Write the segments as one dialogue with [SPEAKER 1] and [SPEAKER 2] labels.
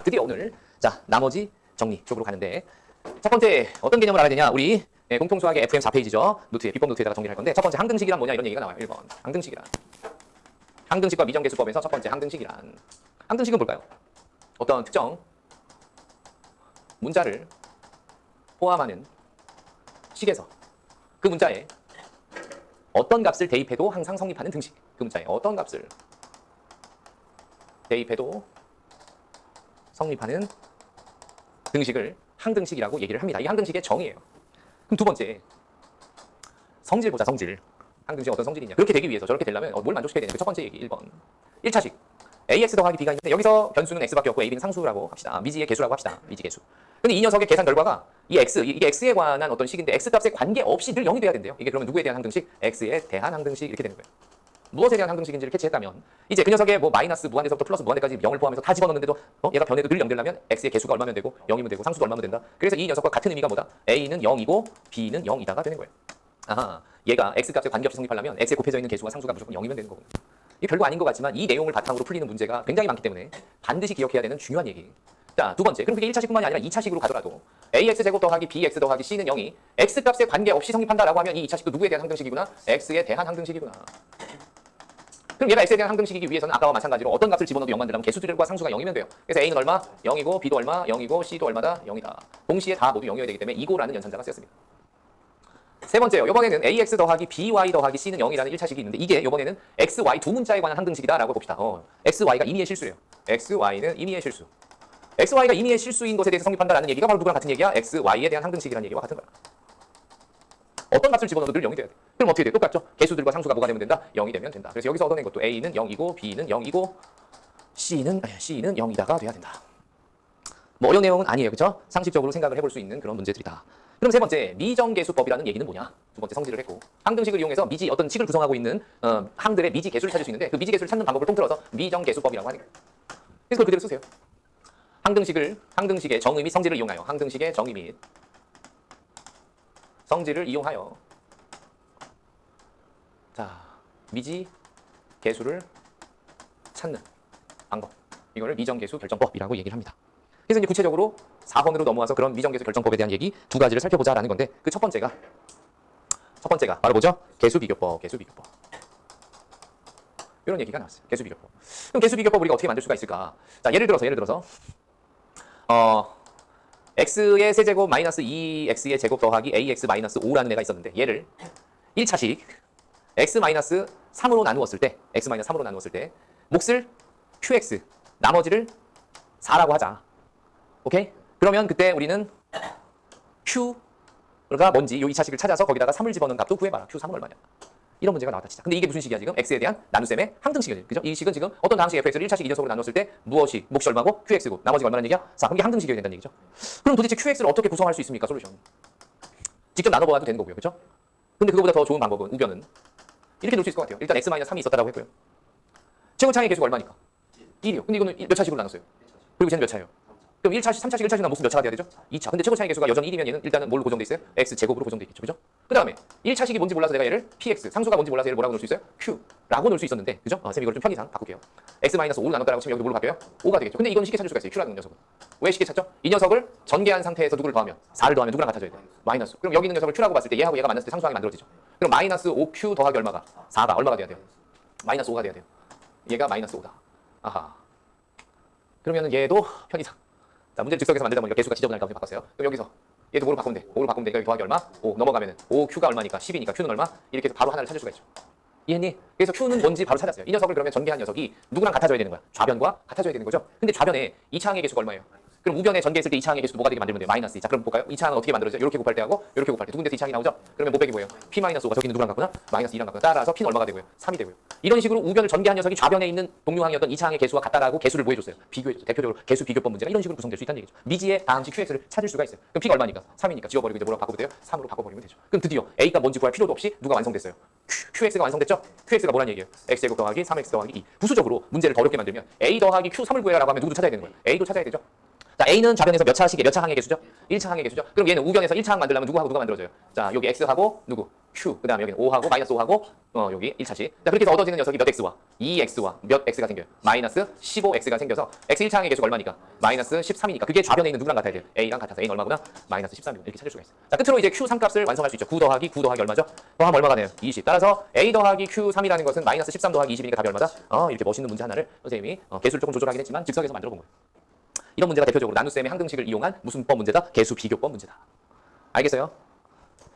[SPEAKER 1] 드디어 오늘 자 나머지 정리 쪽으로 가는데 첫 번째 어떤 개념을 알아야 되냐 우리 공통수학의 FM 4페이지죠. 노트에 비법 노트에다가 정리할 건데 첫 번째 항등식이란 뭐냐 이런 얘기가 나와요. 1번 항등식이란 항등식과 미정계수법에서 첫 번째 항등식이란 항등식은 뭘까요? 어떤 특정 문자를 포함하는 식에서 그 문자에 어떤 값을 대입해도 항상 성립하는 등식. 그 문자에 어떤 값을 대입해도 성립하는 등식을 항등식이라고 얘기를 합니다. 이 항등식의 정의예요. 그럼 두 번째, 성질 보자, 성질. 항등식이 어떤 성질이냐. 그렇게 되기 위해서 저렇게 되려면 뭘 만족시켜야 되냐. 그 첫 번째 얘기 1번. 1차식. ax 더하기 b가 있는데 여기서 변수는 x밖에 없고 a, b는 상수라고 합시다. 미지의 개수라고 합시다. 미지 개수. 근데 이 녀석의 계산 결과가 이 x, 이게 x에 관한 어떤 식인데 x 값에 관계없이 늘 0이 돼야 된대요. 이게 그러면 누구에 대한 항등식? x에 대한 항등식 이렇게 되는 거예요. 무엇에 대한 항등식인지를 캐치했다면 이제 그 녀석의 뭐 마이너스 무한대서부터 플러스 무한대까지 0을 포함해서 다 집어넣는데도 얘가 변해도 늘 0 되려면 x의 개수가 얼마면 되고 0이면 되고 상수도 얼마면 된다. 그래서 이 녀석과 같은 의미가 뭐다? a는 0이고 b는 0이다가 되는 거예요. 아하, 얘가 x 값에 관계없이 성립하려면 x에 곱해져 있는 개수가 상수가 무조건 0이면 되는 거거든요. 이게 별거 아닌 것 같지만 이 내용을 바탕으로 풀리는 문제가 굉장히 많기 때문에 반드시 기억해야 되는 중요한 얘기. 자, 두 번째. 그럼 그게 1차식뿐만이 아니라 2차식으로 가더라도 ax제곱 더하기 bx 더하기 c는 0이 x 값에 관계없이 성립한다라고 하면 이 2차식도 누구에 대한 항등식이구나? x에 대한 항등식이구나. 그럼 얘가 x에 대한 항등식이기 위해서는 아까와 마찬가지로 어떤 값을 집어넣어도 0만 되려면 개수들과 상수가 0이면 돼요. 그래서 a는 얼마? 0이고 b도 얼마? 0이고 c도 얼마다? 0이다. 동시에 다 모두 0이어야 되기 때문에 이고라는 연산자가 쓰였습니다. 세 번째요. 이번에는 ax 더하기 by 더하기 c는 0이라는 1차식이 있는데 이게 이번에는 xy 두 문자에 관한 항등식이다라고 봅시다. xy가 임의의 실수예요. xy는 임의의 실수. xy가 임의의 실수인 것에 대해서 성립한다라는 얘기가 바로 누구랑 같은 얘기야? xy에 대한 항등식이라는 얘기와 같은 거야. 어떤 값을 집어넣어도 늘 0이 돼야 돼. 그럼 어떻게 돼? 똑같죠? 개수들과 상수가 뭐가 되면 된다? 0이 되면 된다. 그래서 여기서 얻어낸 것도 a는 0이고 b는 0이고 c는 0이다가 돼야 된다. 뭐 어려운 내용은 아니에요. 그렇죠? 상식적으로 생각을 해볼 수 있는 그런 문제들이다. 그럼 세 번째, 미정계수법이라는 얘기는 뭐냐? 두 번째 성질을 했고 항등식을 이용해서 미지 어떤 식을 구성하고 있는 항들의 미지 개수를 찾을 수 있는데 그 미지 개수를 찾는 방법을 통틀어서 미정계수법이라고 하는 거예요. 그래서 그걸 그대로 쓰세요. 항등식의 정의 및 성질을 이용하여 항등식의 정의 및 성질을 이용하여 자 미지 개수를 찾는 방법. 이거를 미정계수 결정법이라고 얘기를 합니다. 그래서 이제 구체적으로 4번으로 넘어와서 그런 미정계수 결정법에 대한 얘기 두 가지를 살펴보자라는 건데 그 첫 번째가 바로 뭐죠? 개수비교법. 이런 얘기가 나왔어요. 개수비교법. 그럼 개수비교법 우리가 어떻게 만들 수가 있을까? 자 예를 들어서 x의 세제곱 마이너스 2x의 제곱 더하기 ax 마이너스 5라는 애가 있었는데 얘를 1차식 x 마이너스 3으로 나누었을 때 몫을 qx 나머지를 4라고 하자. 오케이? 그러면 그때 우리는 q가 뭔지 이 2차식을 찾아서 거기다가 3을 집어넣은 값도 구해봐라. q3은 얼마냐? 이런 문제가 나왔다 진짜. 근데 이게 무슨 식이야 지금? x에 대한 나눗셈의 항등식이죠. 그죠? 이 식은 지금 어떤 당식 fx를 1차식 2녀석으로 나눴을 때 무엇이 몫이 얼마고 qx고 나머지가 얼마라는 얘기야? 자, 그럼 이게 항등식이어야 된다는 얘기죠. 그럼 도대체 qx를 어떻게 구성할 수 있습니까? 솔루션. 직접 나눠봐도 되는 거고요. 그죠? 근데 그거보다 더 좋은 방법은 우변은 이렇게 놓을 수 있을 것 같아요. 일단 x-3이 있었다라고 했고요. 최고차의 개수가 얼마니까? 1이요. 근데 이거는 몇 차식으로 나눴어요? 그리고 쟤는 몇 차예요? 그럼 1차식, 3차식, 1차식 나면 몫은 몇 차가 돼야 되죠? 2차. 근데 최고 차이 개수가 여전히 1이면 얘는 일단은 뭘로 고정돼 있어요? x제곱으로 고정돼 있겠죠. 그죠? 그 다음에 1차식이 뭔지 몰라서 내가 얘를 px, 상수가 뭔지 몰라서 얘를 뭐라고 넣을 수 있어요? q라고 넣을 수 있었는데, 그죠? 쌤이 이걸 좀 편의상 바꿀게요. x-5로 나눴다라고 치면 여기도 뭘로 바뀌어요? 5가 되겠죠. 근데 이건 쉽게 찾을 수가 있어요. q라는 녀석은. 왜 쉽게 찾죠? 이 녀석을 전개한 상태에서 누구를 더하면 4를 더하면 누구랑 같아져야 돼? 마이너스. 그럼 여기 있는 녀석을 q라고 봤을 때 얘하고 얘가 만났을 때 상수항이 만들어지죠. 그럼 마이너스 5q 더하기 얼마가? 4가 얼마가 돼야 돼요? 마이너스 5가 돼야 돼요. 얘가 마이너스 5다. 아하. 그러면은 얘도 편의상. 자, 문제를 즉석에서 만들다 보니까 개수가 지저분하니까 바꿨어요. 그럼 여기서 얘도 뭐로 바꾸면 돼? 5로 바꾸면 돼. 여기 더하기 얼마? 5 넘어가면은 5q가 얼마니까 10이니까 q는 얼마? 이렇게 해서 바로 하나를 찾을 수가 있죠. 이해했니? 그래서 q는 뭔지 바로 찾았어요. 이 녀석을 그러면 전개한 녀석이 누구랑 같아져야 되는 거야? 좌변과 같아져야 되는 거죠. 근데 좌변에 2차항의 개수가 얼마예요? 그럼 우변에 전개했을 때 2차항의 개수 뭐가 되게 만들면 돼요? 마이너스 2. 자, 그럼 볼까요? 2차항은 어떻게 만들어져? 이렇게 곱할 때 하고 이렇게 곱할 때 두 군데서 2차항이 나오죠? 그러면 못 빼기 뭐예요? p-5가 저기는 누구랑 같구나? 마이너스 2랑 같구나. 따라서 p는 얼마가 되고요? 3이 되고요. 이런 식으로 우변을 전개한 녀석이 좌변에 있는 동류항이었던 2차항의 개수와 같다라고 개수를 뭐 해줬어요? 비교해줬어요. 대표적으로 개수 비교법 문제가 이런 식으로 구성될 수 있다는 얘기죠. 미지의 다항식 qx를 찾을 수가 있어요. 그럼 p가 얼마니까? 3이니까 지워버리고 이제 뭐라고 바꾸면 돼요? 3으로 바꿔버리면 되죠. 그럼 드디어 a가 뭔지 구할 필요도 없이 누가 완성됐어요? qx가 완성됐죠? qx가 뭐란 얘기예요? x제곱 더하기 3x 더하기 2. 부수적으로 문제를 더 어렵게 만들면 a 더하기 q3을 구해라라고 하면 누구도 찾아야 되는 거예요? a도 찾아야 되죠? 자, A는 좌변에서 몇 차 항의 개수죠? 1차 항의 개수죠? 그럼 얘는 우변에서 1차 항 만들려면 누구하고 누가 만들어져요? 자, 여기 X하고 누구? Q. 그 다음에 여기는 5하고 마이너스 5하고 여기 1차씩. 자, 그렇게 해서 얻어지는 녀석이 몇 X와 2X와 몇 X가 생겨요? 마이너스 15X가 생겨서 X 1차 항의 개수가 얼마니까? 마이너스 13이니까. 그게 좌변에 있는 누구랑 같아야 돼요? A랑 같아서 A는 얼마구나? 마이너스 13이구나. 이렇게 찾을 수가 있어요. 자, 끝으로 이제 Q3 값을 완성할 수 있죠. 9 더하기 9 더하기 얼마죠? 더하면 얼마가 돼요? 20. 따라서 A 더하기 Q3이라는 것은 마이너스 13 더하기 20이니까 답이 얼마다? 이렇게 멋있는 문제 하나를 선생님이 개수를 조금 조절하긴 했지만 즉석에서 만들어 본 거예요. 이런 문제가 대표적으로 나눗셈의 항등식을 이용한 무슨 법 문제다? 개수 비교법 문제다. 알겠어요?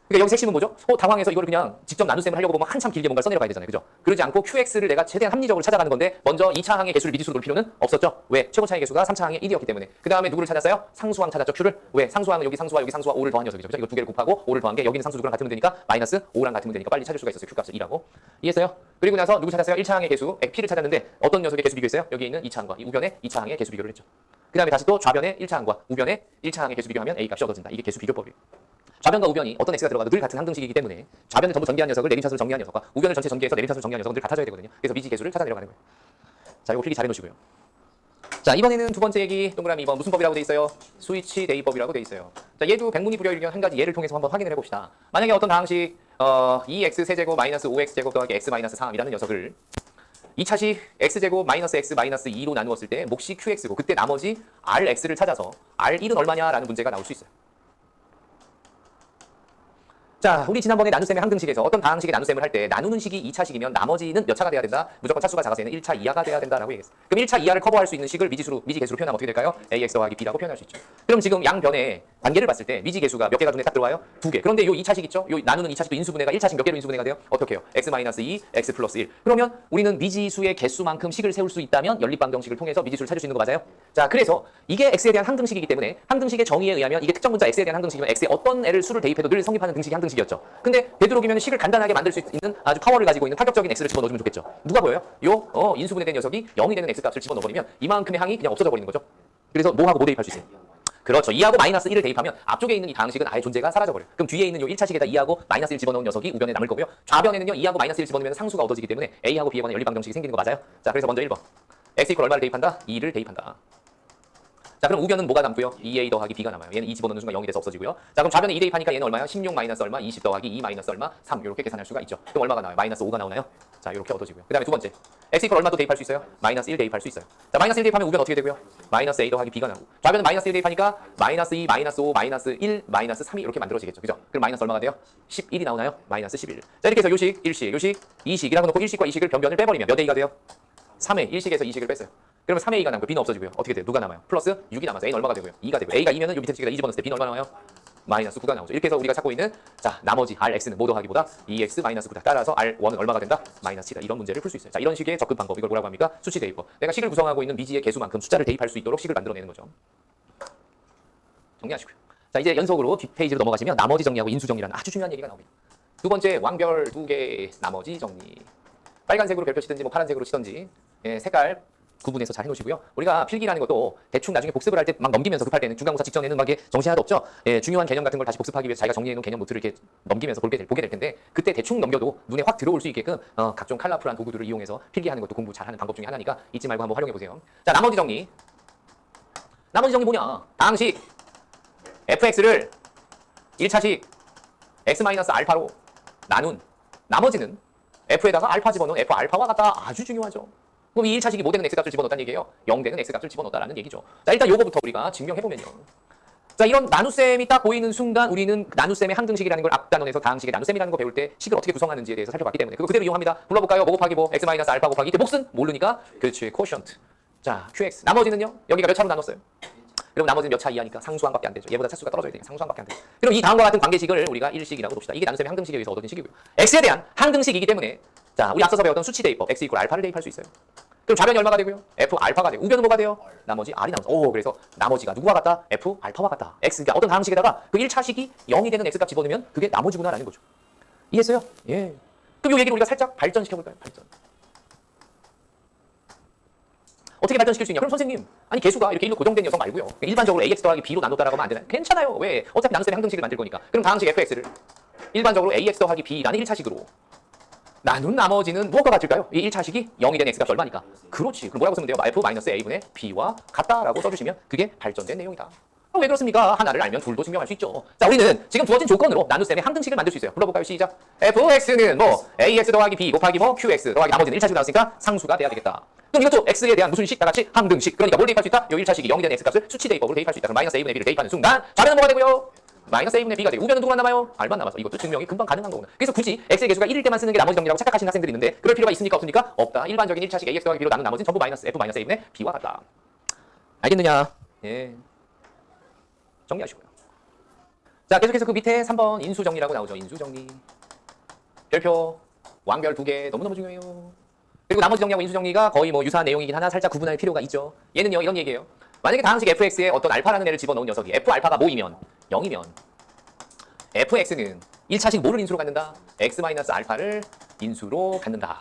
[SPEAKER 1] 그러니까 여기 핵심은 뭐죠? 당황해서 이걸 그냥 직접 나눗셈을 하려고 보면 한참 길게 뭔가를 써내려가야 되잖아요. 그죠? 그러지 않고 QX를 내가 최대한 합리적으로 찾아가는 건데 먼저 2차 항의 개수를 미지수로 놓을 필요는 없었죠. 왜? 최고 차의 개수가 3차 항의 1이었기 때문에. 그 다음에 누구를 찾았어요? 상수항 찾았죠. Q를. 왜? 상수항은 여기 상수와 여기 상수와 5를 더한 녀석이죠. 그죠? 이거 두 개를 곱하고 5를 더한 게 여기는 상수 누구랑 같으면 되니까 마이너스 5랑 같으면 되니까 빨리 찾을 수가 있었어요. Q 값을 2라고. 이해했어요? 그리고 나서 누구 찾았어요? 1차 항의 개수 P를 찾았는데 어떤 녀석의 개수 비교했어요? 여기 있는 2차 항과 이 우변의 2차 항의 개수 비교를 했죠. 그 다음에 다시 또 좌변의 1차 항과 우변의 1차 항의 개수 비교하면 A 값이 얻어진다. 이게 개수 비교법이에요. 좌변과 우변이 어떤 x가 들어가도 늘 같은 항등식이기 때문에 좌변을 전부 전개한 녀석을 내림차수로 정리한 녀석과 우변을 전체 전개해서 내림차수로 정리한 녀석은 늘 같아져야 되거든요. 그래서 미지 개수를 찾아내려가는 거예요. 자, 이거 필기 잘 해놓으시고요. 자, 이번에는 두 번째 얘기 동그라미 2번 무슨 법이라고 돼 있어요? 스위치 대입법이라고 돼 있어요. 자, 얘도 백문이 불여일견 한 가지 예를 통해서 한번 확인을 해봅시다. 만약에 어떤 다항식 2x 세제곱 마이너스 5x제곱 더하기 x 마이너스 3이라는 녀석을 2차식 x제곱 마이너스 x 마이너스 2로 나누었을 때 몫이 qx고 그때 나머지 rx를 찾아서 r1은 얼마냐라는 문제가 나올 수 있어요. 자, 우리 지난번에 나눗셈의 항등식에서 어떤 다항식의 나눗셈을 할 때 나누는 식이 2차식이면 나머지는 몇 차가 돼야 된다? 무조건 차수가 작아서 얘는 1차 이하가 돼야 된다라고 얘기했어요. 그럼 1차 이하를 커버할 수 있는 식을 미지 개수로 표현하면 어떻게 될까요? ax 더하기 b라고 표현할 수 있죠. 그럼 지금 양변의 관계를 봤을 때 미지 개수가 몇 개가 눈에 딱 들어와요? 2개. 그런데 요 2차식 있죠? 요 나누는 2차식도 인수분해가 1차식 몇 개로 인수분해가 돼요? 어떻게 해요? x-2, x 플러스 1. 그러면 우리는 미지수의 개수만큼 식을 세울 수 있다면 연립방정식을 통해서 미지수를 찾을 수 있는 거 맞아요? 자, 그래서 이게 x에 대한 항등식이기 때문에 항등식의 정의에 의하면 이게 특정 문자 x에 대한 항등식이면 x에 어떤 애를 수를 대입해도 늘 성립하는 등식이 항등식이었죠. 근데 되도록이면 식을 간단하게 만들 수 있는 아주 파워를 가지고 있는 파격적인 x를 집어넣어주면 좋겠죠. 누가 보여요? 요 인수분해된 녀석이 0이 되는 x값을 집어넣어버리면 이만큼의 항이 그냥 없어져 버리는 거죠. 그래서 뭐하고 뭐 대입할 수 있어요? 그렇죠. 2하고 마이너스 1을 대입하면 앞쪽에 있는 이 다항식은 아예 존재가 사라져버려요. 그럼 뒤에 있는 요 1차식에다 2하고 마이너스 1 집어넣은 녀석이 우변에 남을 거고요. 좌변에는요 2하고 마이너스 1 집어넣으면 상수가 얻어지기 때문에 a하고 b에 관한 연립방정식이 생기는 거 맞아요? 자, 그래서 먼저 1번 x 이퀄 얼마를 대입한다? 2를 대입한다. 자, 그럼 우변은 뭐가 남고요? 2a 더하기 b가 남아요. 얘는 2 집어넣는 순간 0이 돼서 없어지고요. 자, 그럼 좌변에 2 대입하니까 얘는 얼마야? 16 마이너스 얼마? 20 더하기 2 마이너스 얼마? 3 이렇게 계산할 수가 있죠. 그럼 얼마가 나와요? 마이너스 5가 나오나요? 자, 이렇게 얻어지고요. 그 다음에 두 번째 x 이퀄 얼마도 대입할 수 있어요? 마이너스 1 대입할 수 있어요. 자, 마이너스 1 대입하면 우변 어떻게 되고요? 마이너스 a 더하기 b가 나오고 좌변은 마이너스 1 대입하니까 마이너스 2, 마이너스 5, 마이너스 1, 마이너스 3이 이렇게 만들어지겠죠. 그죠? 그럼 마이너스 얼마가 돼요? 11이 나오나요? 마이너스 11. 자, 이렇게 해서 요식, 일식, 요식, 이식이라고 놓고 일식과 이식을 변변을 빼버리면 몇 a가 돼요? 3회, 일식에서 이식을 뺐어요. 그러면 3a가 남고 b는 없어지고요. 어떻게 돼요? 누가 남아요? 플러스 6이 남아서 a는 얼마가 되고요? 2가 되고요. a가 2면은 요 밑에 식에다 2 집어넣을 때 b는 얼마 나와요? 마이너스 9가 나오죠. 이렇게 해서 우리가 찾고 있는 자, 나머지 rx는 뭐 더하기보다 2x 마이너스 9다. 따라서 r1은 얼마가 된다? 마이너스 7다. 이런 문제를 풀 수 있어요. 자, 이런 식의 접근 방법. 이걸 뭐라고 합니까? 수치 대입법. 내가 식을 구성하고 있는 미지의 개수만큼 숫자를 대입할 수 있도록 식을 만들어내는 거죠. 정리하시고요. 자, 이제 연속으로 뒷페이지로 넘어가시면 나머지 정리하고 인수 정리라는 아주 중요한 얘기가 나옵니다. 두 번째 왕별 2개 나머지 정리. 빨간색으로 별표 치든지 뭐 파란색으로 치든지 색깔 구분해서 잘 해놓으시고요. 우리가 필기라는 것도 대충 나중에 복습을 할 때 막 넘기면서 급할 때는 중간고사 직전에는 막 정신 하나도 없죠. 중요한 개념 같은 걸 다시 복습하기 위해서 자기가 정리해놓은 개념 노트를 이렇게 넘기면서 보게 될 텐데 그때 대충 넘겨도 눈에 확 들어올 수 있게끔 각종 컬러풀한 도구들을 이용해서 필기하는 것도 공부 잘하는 방법 중에 하나니까 잊지 말고 한번 활용해보세요. 자, 나머지 정리. 나머지 정리 뭐냐? 다항식 fx를 1차식 x-알파로 나눈 나머지는 f에다가 알파 집어넣은 f 알파와 같다. 아주 중요하죠. 그럼 이 1차식이 뭐 되는 x값을 집어넣었다는 얘기예요? 0 되는 x값을 집어넣었다는 얘기죠. 자, 일단 요거부터 우리가 증명해보면요. 자, 이런 나눗셈이 딱 보이는 순간 우리는 나눗셈의 항등식이라는 걸 앞단원에서 다항식의 나눗셈이라는 거 배울 때 식을 어떻게 구성하는지에 대해서 살펴봤기 때문에 그거 그대로 이용합니다. 불러볼까요? 뭐 곱하기 뭐 x-알파 곱하기 이때 몫은 모르니까 그렇지, 코션트. 자, qx. 나머지는요? 여기가 몇 차로 나눴어요? 그럼 나머지는 몇 차 이하니까 상수항밖에 안 되죠. 얘보다 차수가 떨어져야 되니까 상수항밖에 안 되죠. 그럼 이 다음과 같은 관계식을 우리가 일식이라고 봅시다. 이게 나눗셈의 항등식에 의해서 얻어진 식이고요. x에 대한 항등식이기 때문에 자, 우리 앞서서 배웠던 수치 대입법 x 이퀄 알파를 대입할 수 있어요. 그럼 좌변이 얼마가 되고요? f 알파가 되고 우변은 뭐가 돼요? 나머지 r이 나오죠. 오, 그래서 나머지가 누구와 같다? f 알파와 같다. x 그러니까 어떤 다항식에다가 그 1차식이 0이 되는 x값 집어넣으면 그게 나머지구나라는 거죠. 이해했어요? 예. 그럼 이 얘기를 우리가 살짝 발전시켜볼까요? 발전. 어떻게 발전시킬 수 있냐? 그럼 선생님, 아니 개수가 이렇게 1로 고정된 녀석 말고요. 일반적으로 ax 더하기 b로 나눴다라고 하면 안 되나요? 괜찮아요. 왜? 어차피 나눗셈의 항등식을 만들 거니까. 그럼 다항식 fx를 일반적으로 ax 더하기 b라는 1차식으로 나눈 나머지는 무엇과 같을까요? 이 1차식이 0이 된 x값이 얼마니까? 그렇지. 그럼 뭐라고 쓰면 돼요? f-a분의 b와 같다라고 써주시면 그게 발전된 내용이다. 왜 그렇습니까? 하나를 알면 둘도 증명할 수 있죠. 자, 우리는 지금 주어진 조건으로 나눗셈의 항등식을 만들 수 있어요. 불러볼까요? 시작. fx는 뭐 ax 더하기 b 곱하기 뭐 qx 더하기 나머지는 1차식으로 나왔으니까 상수가 돼야 되겠다. 그럼 이것도 x에 대한 무슨 식? 다 같이 항등식. 그러니까 뭘 대입할 수 있다? 요 1차식이 0이 된 x값을 수치 대입법으로 대입할 수 있다. 그럼 마이너스 a분의 b를 대입하는 순간 좌변은 뭐가 되고요? 마이너스 a분의 b가 되고 우변은 누구만 남아요? r만 남아서 이것도 증명이 금방 가능한 거구나. 그래서 굳이 x의 개수가 1일 때만 쓰는 게 나머지 정리라고 착각하시는 학생들이 있는데 그럴 필요가 있습니까? 없습니까? 없다. 일반적인 1차식 ax 더하기 b로 나눈 나머지는 전부 마이너스 a분의 b와 같다. 알겠느냐? 예. 정리하시고요. 자, 계속해서 그 밑에 3번 인수정리라고 나오죠. 인수정리. 별표, 왕별 2개 너무너무 중요해요. 그리고 나머지 정리하고 인수정리가 거의 뭐 유사한 내용이긴 하나 살짝 구분할 필요가 있죠. 얘는요, 이런 얘기예요. 만약에 다항식 fx에 어떤 알파라는 애를 집어넣은 녀석이 f알파가 모이면 0이면 fx는 1차식 뭐를 인수로 갖는다? x-알파를 인수로 갖는다.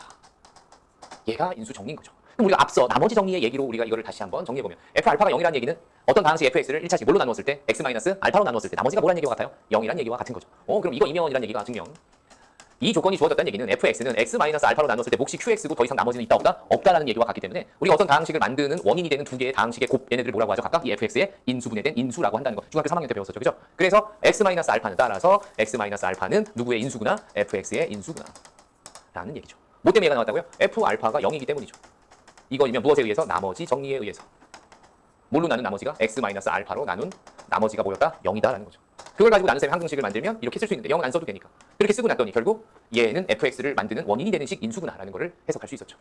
[SPEAKER 1] 얘가 인수 정리인 거죠. 그럼 우리가 앞서 나머지 정리의 얘기로 우리가 이거를 다시 한번 정리해보면 f알파가 0이라는 얘기는 어떤 다항식 fx를 1차식 뭘로 나누었을 때 x-알파로 나누었을 때 나머지가 뭐라는 얘기와 같아요? 0이라는 얘기와 같은 거죠. 그럼 이거 이면이라는 얘기가 증명. 이 조건이 주어졌다는 얘기는 fx는 x-알파로 나눴을 때 몫이 qx고 더 이상 나머지는 있다 없다? 없다라는 얘기와 같기 때문에 우리가 어떤 다항식을 만드는 원인이 되는 두 개의 다항식의 곱 얘네들을 뭐라고 하죠? 각각 이 fx의 인수분해된 인수라고 한다는 거. 중학교 3학년 때 배웠었죠. 그죠? 그래서 x-알파는 따라서 x-알파는 누구의 인수구나? fx의 인수구나 라는 얘기죠. 뭐 때문에 얘가 나왔다고요? f알파가 0이기 때문이죠. 이거이면 무엇에 의해서? 나머지 정리에 의해서. 뭘로 나눈 나머지가 x-알파로 나눈 나머지가 뭐였다? 0이다라는 거죠. 그걸 가지고 나눗셈의 항등식을 만들면 이렇게 쓸 수 있는데 0은 안 써도 되니까. 그렇게 쓰고 났더니 결국 얘는 fx를 만드는 원인이 되는 식 인수구나라는 거를 해석할 수 있었죠.